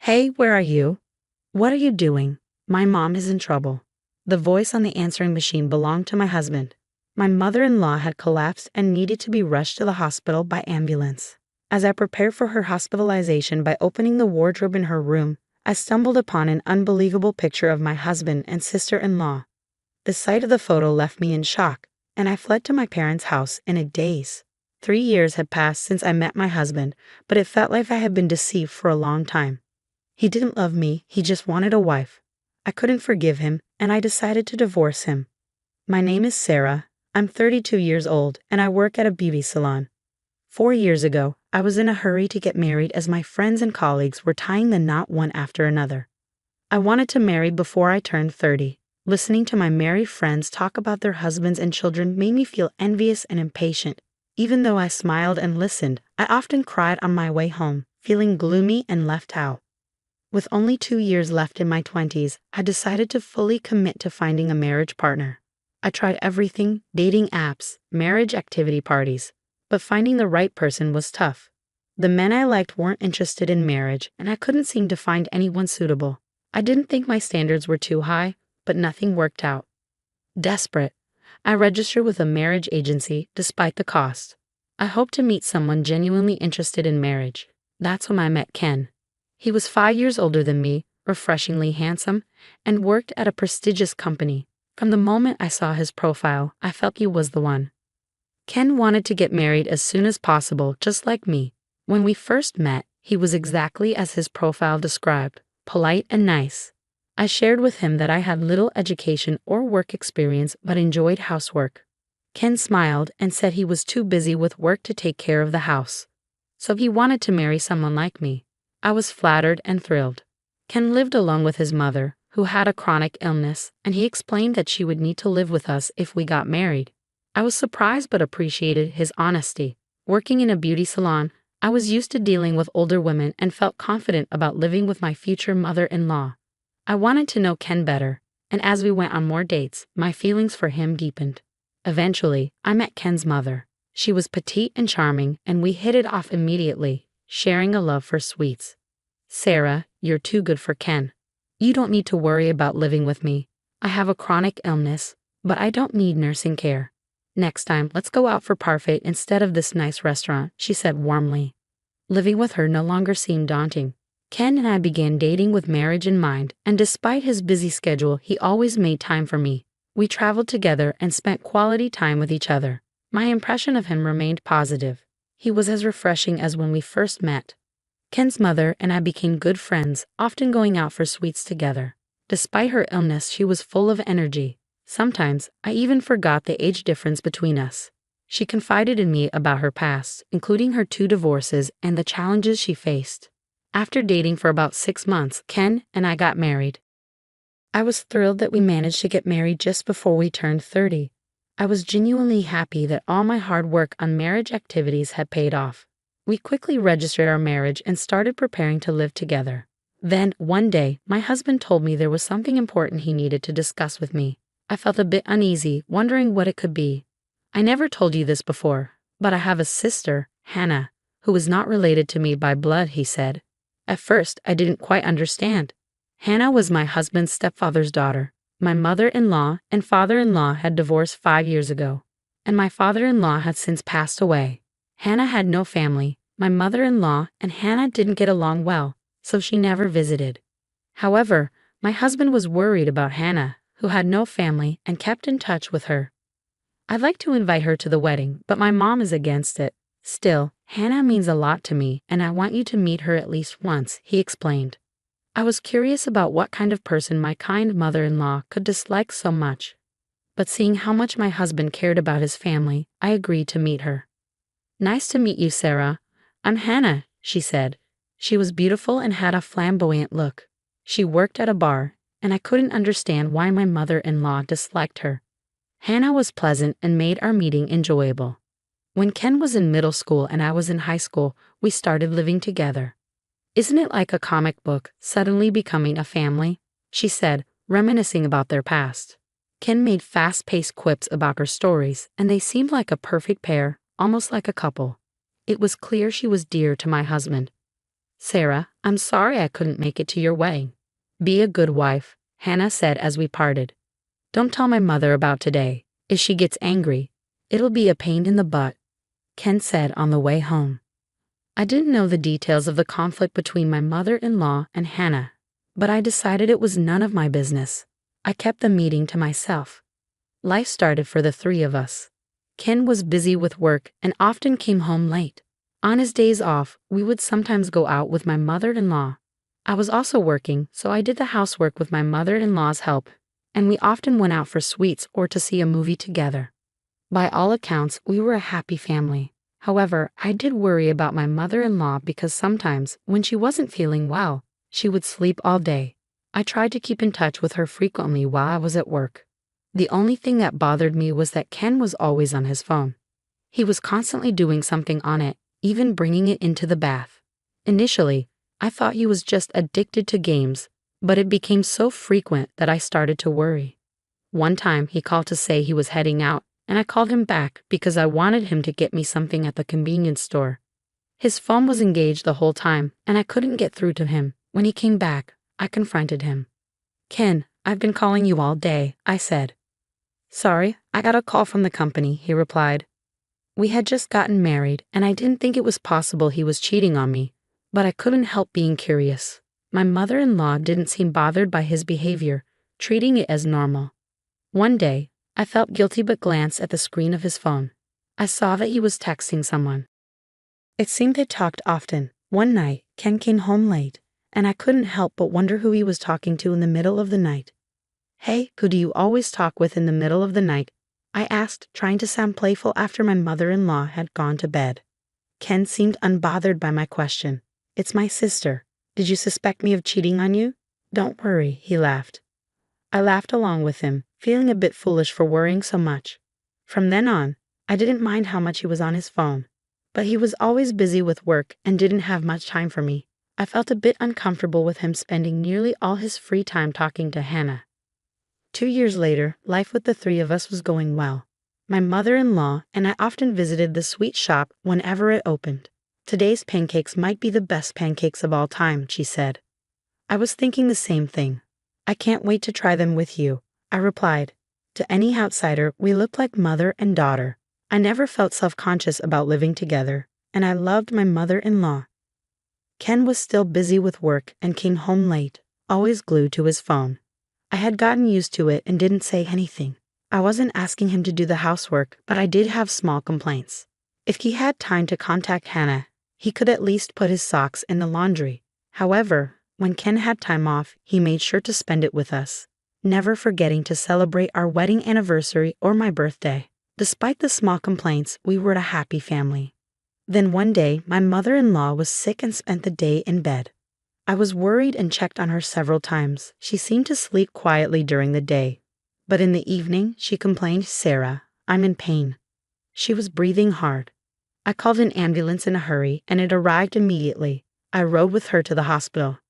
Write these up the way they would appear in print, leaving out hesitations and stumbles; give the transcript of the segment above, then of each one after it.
Hey, where are you? What are you doing? My mom is in trouble. The voice on the answering machine belonged to my husband. My mother-in-law had collapsed and needed to be rushed to the hospital by ambulance. As I prepared for her hospitalization by opening the wardrobe in her room, I stumbled upon an unbelievable picture of my husband and sister-in-law. The sight of the photo left me in shock, and I fled to my parents' house in a daze. 3 years had passed since I met my husband, but it felt like I had been deceived for a long time. He didn't love me, he just wanted a wife. I couldn't forgive him, and I decided to divorce him. My name is Sarah. I'm 32 years old, and I work at a beauty salon. 4 years ago, I was in a hurry to get married as my friends and colleagues were tying the knot one after another. I wanted to marry before I turned 30. Listening to my married friends talk about their husbands and children made me feel envious and impatient. Even though I smiled and listened, I often cried on my way home, feeling gloomy and left out. With only 2 years left in my 20s, I decided to fully commit to finding a marriage partner. I tried everything, dating apps, marriage activity parties, but finding the right person was tough. The men I liked weren't interested in marriage, and I couldn't seem to find anyone suitable. I didn't think my standards were too high, but nothing worked out. Desperate, I registered with a marriage agency despite the cost. I hoped to meet someone genuinely interested in marriage. That's when I met Ken. He was 5 years older than me, refreshingly handsome, and worked at a prestigious company. From the moment I saw his profile, I felt he was the one. Ken wanted to get married as soon as possible, just like me. When we first met, he was exactly as his profile described, polite and nice. I shared with him that I had little education or work experience but enjoyed housework. Ken smiled and said he was too busy with work to take care of the house. So he wanted to marry someone like me. I was flattered and thrilled. Ken lived alone with his mother, who had a chronic illness, and he explained that she would need to live with us if we got married. I was surprised but appreciated his honesty. Working in a beauty salon, I was used to dealing with older women and felt confident about living with my future mother-in-law. I wanted to know Ken better, and as we went on more dates, my feelings for him deepened. Eventually, I met Ken's mother. She was petite and charming, and we hit it off immediately, sharing a love for sweets. Sarah, you're too good for Ken. You don't need to worry about living with me. I have a chronic illness, but I don't need nursing care. Next time, let's go out for parfait instead of this nice restaurant, she said warmly. Living with her no longer seemed daunting. Ken and I began dating with marriage in mind, and despite his busy schedule, he always made time for me. We traveled together and spent quality time with each other. My impression of him remained positive. He was as refreshing as when we first met. Ken's mother and I became good friends, often going out for sweets together. Despite her illness, she was full of energy. Sometimes, I even forgot the age difference between us. She confided in me about her past, including her 2 divorces and the challenges she faced. After dating for about 6 months, Ken and I got married. I was thrilled that we managed to get married just before we turned 30. I was genuinely happy that all my hard work on marriage activities had paid off. We quickly registered our marriage and started preparing to live together. Then, one day, my husband told me there was something important he needed to discuss with me. I felt a bit uneasy, wondering what it could be. I never told you this before, but I have a sister, Hannah, who is not related to me by blood, he said. At first, I didn't quite understand. Hannah was my husband's stepfather's daughter. My mother-in-law and father-in-law had divorced 5 years ago, and my father-in-law had since passed away. Hannah had no family. My mother-in-law and Hannah didn't get along well, so she never visited. However, my husband was worried about Hannah, who had no family, and kept in touch with her. I'd like to invite her to the wedding, but my mom is against it. Still, Hannah means a lot to me, and I want you to meet her at least once, he explained. I was curious about what kind of person my kind mother-in-law could dislike so much. But seeing how much my husband cared about his family, I agreed to meet her. Nice to meet you, Sarah. I'm Hannah, she said. She was beautiful and had a flamboyant look. She worked at a bar, and I couldn't understand why my mother-in-law disliked her. Hannah was pleasant and made our meeting enjoyable. When Ken was in middle school and I was in high school, we started living together. Isn't it like a comic book, suddenly becoming a family? She said, reminiscing about their past. Ken made fast-paced quips about her stories, and they seemed like a perfect pair, almost like a couple. It was clear she was dear to my husband. "Sarah, I'm sorry I couldn't make it to your wedding." "Be a good wife," Hannah said as we parted. "Don't tell my mother about today. If she gets angry, it'll be a pain in the butt," Ken said on the way home. I didn't know the details of the conflict between my mother-in-law and Hannah, but I decided it was none of my business. I kept the meeting to myself. Life started for the three of us. Ken was busy with work and often came home late. On his days off, we would sometimes go out with my mother-in-law. I was also working, so I did the housework with my mother-in-law's help, and we often went out for sweets or to see a movie together. By all accounts, we were a happy family. However, I did worry about my mother-in-law because sometimes, when she wasn't feeling well, she would sleep all day. I tried to keep in touch with her frequently while I was at work. The only thing that bothered me was that Ken was always on his phone. He was constantly doing something on it, even bringing it into the bath. Initially, I thought he was just addicted to games, but it became so frequent that I started to worry. One time, he called to say he was heading out, and I called him back because I wanted him to get me something at the convenience store. His phone was engaged the whole time, and I couldn't get through to him. When he came back, I confronted him. "Ken, I've been calling you all day," I said. "Sorry, I got a call from the company," he replied. We had just gotten married, and I didn't think it was possible he was cheating on me, but I couldn't help being curious. My mother-in-law didn't seem bothered by his behavior, treating it as normal. One day, I felt guilty but glanced at the screen of his phone. I saw that he was texting someone. It seemed they talked often. One night, Ken came home late, and I couldn't help but wonder who he was talking to in the middle of the night. "Hey, who do you always talk with in the middle of the night?" I asked, trying to sound playful after my mother-in-law had gone to bed. Ken seemed unbothered by my question. "It's my sister. Did you suspect me of cheating on you?" "Don't worry," he laughed. I laughed along with him, feeling a bit foolish for worrying so much. From then on, I didn't mind how much he was on his phone, but he was always busy with work and didn't have much time for me. I felt a bit uncomfortable with him spending nearly all his free time talking to Hannah. 2 years later, life with the three of us was going well. My mother-in-law and I often visited the sweet shop whenever it opened. "Today's pancakes might be the best pancakes of all time," she said. I was thinking the same thing. "I can't wait to try them with you," I replied. To any outsider, we looked like mother and daughter. I never felt self-conscious about living together, and I loved my mother-in-law. Ken was still busy with work and came home late, always glued to his phone. I had gotten used to it and didn't say anything. I wasn't asking him to do the housework, but I did have small complaints. If he had time to contact Hannah, he could at least put his socks in the laundry. However, when Ken had time off, he made sure to spend it with us, never forgetting to celebrate our wedding anniversary or my birthday. Despite the small complaints, we were a happy family. Then one day, my mother-in-law was sick and spent the day in bed. I was worried and checked on her several times. She seemed to sleep quietly during the day, but in the evening, she complained, "Sarah, I'm in pain." She was breathing hard. I called an ambulance in a hurry, and it arrived immediately. I rode with her to the hospital.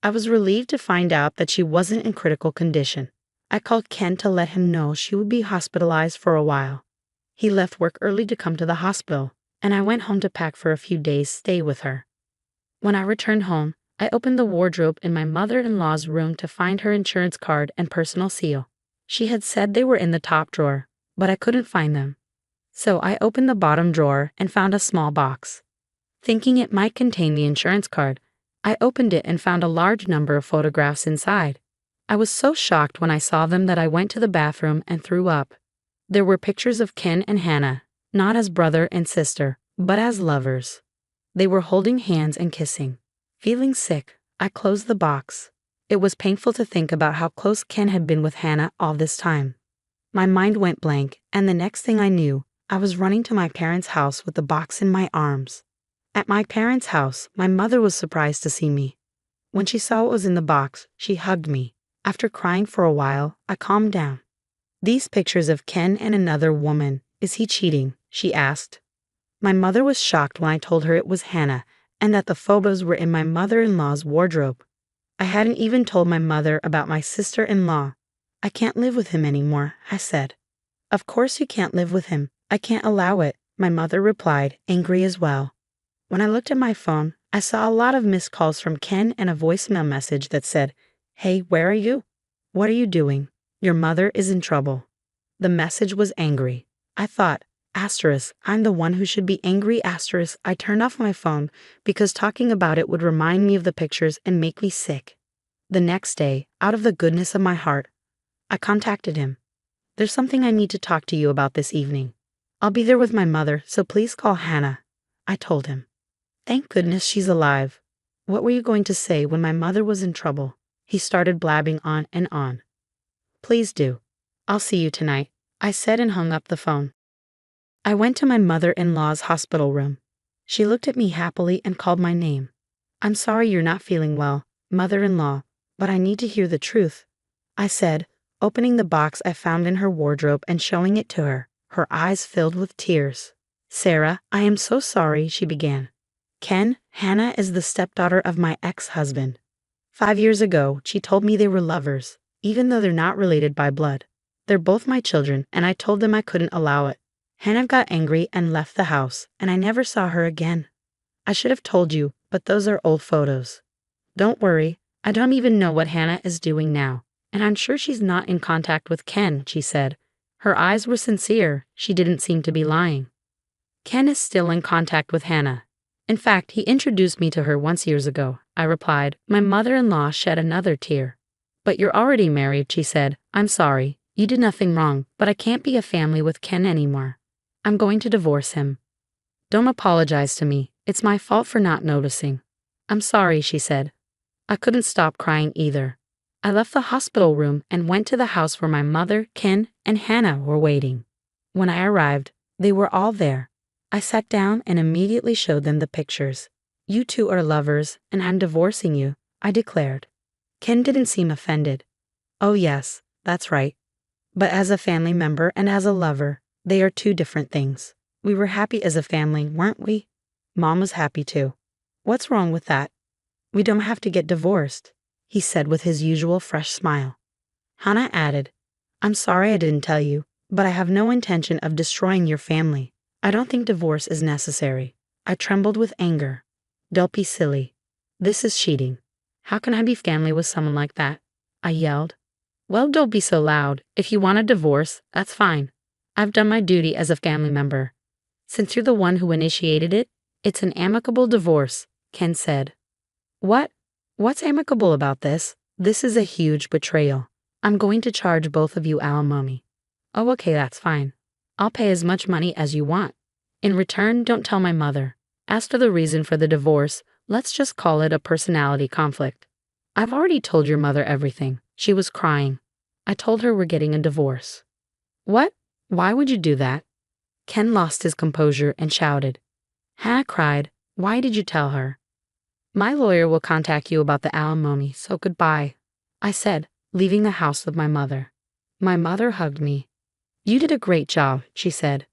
I was relieved to find out that she wasn't in critical condition. I called Ken to let him know she would be hospitalized for a while. He left work early to come to the hospital, and I went home to pack for a few days' stay with her. When I returned home, I opened the wardrobe in my mother-in-law's room to find her insurance card and personal seal. She had said they were in the top drawer, but I couldn't find them. So I opened the bottom drawer and found a small box. Thinking it might contain the insurance card, I opened it and found a large number of photographs inside. I was so shocked when I saw them that I went to the bathroom and threw up. There were pictures of Ken and Hannah, not as brother and sister, but as lovers. They were holding hands and kissing. Feeling sick, I closed the box. It was painful to think about how close Ken had been with Hannah all this time. My mind went blank, and the next thing I knew, I was running to my parents' house with the box in my arms. At my parents' house, my mother was surprised to see me. When she saw what was in the box, she hugged me. After crying for a while, I calmed down. "These pictures of Ken and another woman, is he cheating?" she asked. My mother was shocked when I told her it was Hannah, and that the photos were in my mother-in-law's wardrobe. I hadn't even told my mother about my sister-in-law. "I can't live with him anymore," I said. "Of course you can't live with him. I can't allow it," my mother replied, angry as well. When I looked at my phone, I saw a lot of missed calls from Ken and a voicemail message that said, "Hey, where are you? What are you doing? Your mother is in trouble." The message was angry. I thought, asterisk, I'm the one who should be angry, asterisk. I turned off my phone because talking about it would remind me of the pictures and make me sick. The next day, out of the goodness of my heart, I contacted him. "There's something I need to talk to you about this evening. I'll be there with my mother, so please call Hannah," I told him. "Thank goodness she's alive. What were you going to say when my mother was in trouble?" He started blabbing on and on. "Please do. I'll see you tonight," I said and hung up the phone. I went to my mother-in-law's hospital room. She looked at me happily and called my name. "I'm sorry you're not feeling well, mother-in-law, but I need to hear the truth," I said, opening the box I found in her wardrobe and showing it to her, her eyes filled with tears. "Sarah, I am so sorry," she began. "Ken, Hannah is the stepdaughter of my ex-husband. 5 years ago, she told me they were lovers, even though they're not related by blood. They're both my children, and I told them I couldn't allow it. Hannah got angry and left the house, and I never saw her again. I should have told you, but those are old photos. Don't worry, I don't even know what Hannah is doing now, and I'm sure she's not in contact with Ken," she said. Her eyes were sincere. She didn't seem to be lying. "Ken is still in contact with Hannah. In fact, he introduced me to her once years ago," I replied. My mother-in-law shed another tear. "But you're already married," she said. "I'm sorry. You did nothing wrong, but I can't be a family with Ken anymore. I'm going to divorce him." "Don't apologize to me. It's my fault for not noticing." "I'm sorry," she said. I couldn't stop crying either. I left the hospital room and went to the house where my mother, Ken, and Hannah were waiting. When I arrived, they were all there. I sat down and immediately showed them the pictures. "You two are lovers, and I'm divorcing you," I declared. Ken didn't seem offended. "Oh yes, that's right. But as a family member and as a lover, they are two different things. We were happy as a family, weren't we? Mom was happy too. What's wrong with that? We don't have to get divorced," he said with his usual fresh smile. Hannah added, "I'm sorry I didn't tell you, but I have no intention of destroying your family. I don't think divorce is necessary." I trembled with anger. "Don't be silly. This is cheating. How can I be family with someone like that?" I yelled. "Well, don't be so loud. If you want a divorce, that's fine. I've done my duty as a family member. Since you're the one who initiated it, it's an amicable divorce," Ken said. "What? What's amicable about this? This is a huge betrayal. I'm going to charge both of you alimony." "Oh, okay, that's fine. I'll pay as much money as you want. In return, don't tell my mother. As to the reason for the divorce, let's just call it a personality conflict." "I've already told your mother everything." She was crying. "I told her we're getting a divorce." "What? Why would you do that?" Ken lost his composure and shouted. Hannah cried, "Why did you tell her?" "My lawyer will contact you about the alimony, so goodbye," I said, leaving the house with my mother. My mother hugged me. "You did a great job," she said.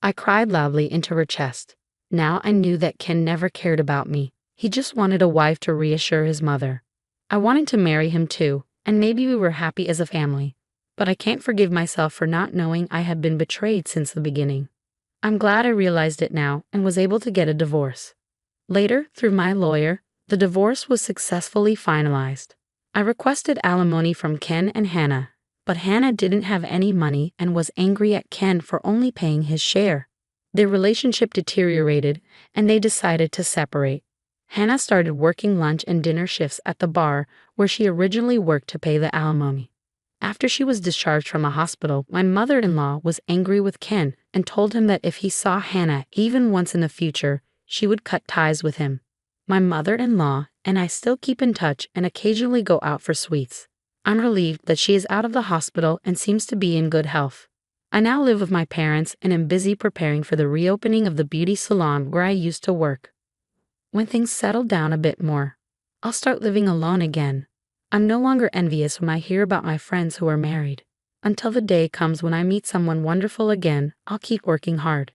I cried loudly into her chest. Now I knew that Ken never cared about me. He just wanted a wife to reassure his mother. I wanted to marry him too, and maybe we were happy as a family. But I can't forgive myself for not knowing I had been betrayed since the beginning. I'm glad I realized it now and was able to get a divorce. Later, through my lawyer, the divorce was successfully finalized. I requested alimony from Ken and Hannah, but Hannah didn't have any money and was angry at Ken for only paying his share. Their relationship deteriorated, and they decided to separate. Hannah started working lunch and dinner shifts at the bar where she originally worked to pay the alimony. After she was discharged from a hospital, my mother-in-law was angry with Ken and told him that if he saw Hannah even once in the future, she would cut ties with him. My mother-in-law and I still keep in touch and occasionally go out for sweets. I'm relieved that she is out of the hospital and seems to be in good health. I now live with my parents and am busy preparing for the reopening of the beauty salon where I used to work. When things settle down a bit more, I'll start living alone again. I'm no longer envious when I hear about my friends who are married. Until the day comes when I meet someone wonderful again, I'll keep working hard.